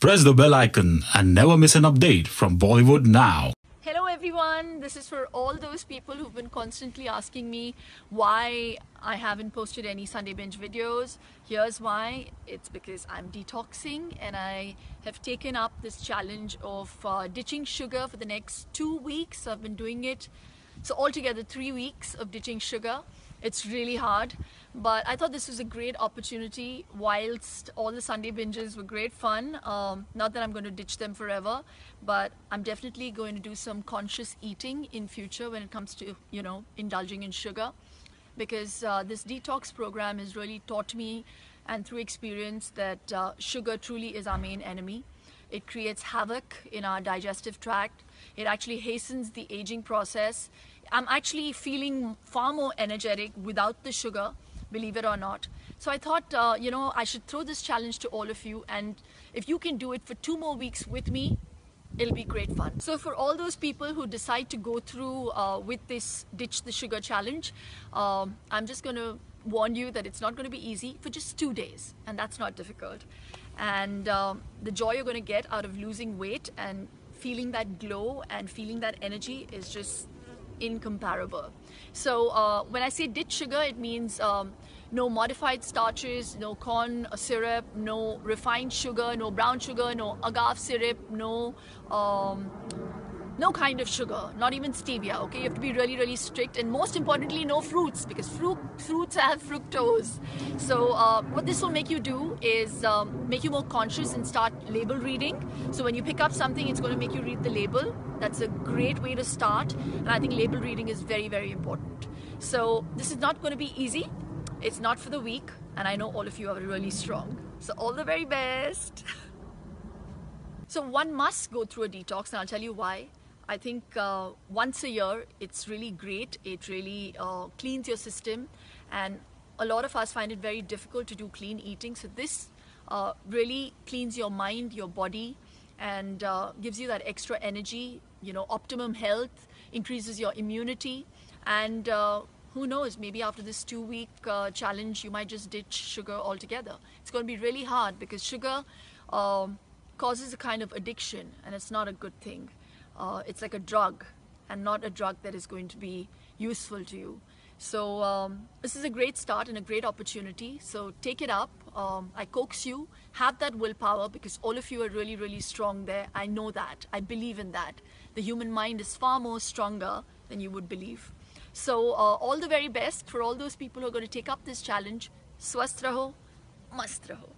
Press the bell icon and never miss an update from Bollywood Now. Hello everyone, this is for all those people who've been constantly asking me why I haven't posted any Sunday Binge videos. Here's why. It's because I'm detoxing and I have taken up this challenge of ditching sugar for the next 2 weeks. I've been doing it, so altogether 3 weeks of ditching sugar. It's really hard, but I thought this was a great opportunity. Whilst all the Sunday binges were great fun, not that I'm going to ditch them forever, but I'm definitely going to do some conscious eating in future when it comes to, indulging in sugar, because this detox program has really taught me, and through experience, that sugar truly is our main enemy. It creates havoc in our digestive tract. It actually hastens the aging process. I'm actually feeling far more energetic without the sugar, believe it or not. So I thought, I should throw this challenge to all of you, and if you can do it for 2 more weeks with me, it'll be great fun. So for all those people who decide to go through with this Ditch the Sugar challenge, I'm just going to warn you that it's not going to be easy for just 2 days, and that's not difficult. And the joy you're going to get out of losing weight and feeling that glow and feeling that energy is just incomparable. So when I say ditch sugar, it means no modified starches, no corn syrup, no refined sugar, no brown sugar, no agave syrup, no kind of sugar, not even stevia. Okay, you have to be really, really strict, and most importantly, no fruits, because fruits have fructose. So what this will make you do is make you more conscious and start label reading. So when you pick up something, it's going to make you read the label. That's a great way to start, and I think label reading is very, very important. So this is not going to be easy. It's not for the weak, and I know all of you are really strong. So all the very best. So one must go through a detox, and I'll tell you why. I think once a year, it's really great. It really cleans your system, and a lot of us find it very difficult to do clean eating. So this really cleans your mind, your body, and gives you that extra energy, optimum health, increases your immunity, and who knows, maybe after this 2-week challenge, you might just ditch sugar altogether. It's going to be really hard because sugar causes a kind of addiction, and it's not a good thing. It's like a drug, and not a drug that is going to be useful to you. So this is a great start and a great opportunity. So take it up. I coax you, have that willpower, because all of you are really, really strong there. I know that. I believe in that. The human mind is far more stronger than you would believe. So all the very best for all those people who are going to take up this challenge. Swasth raho, mast raho.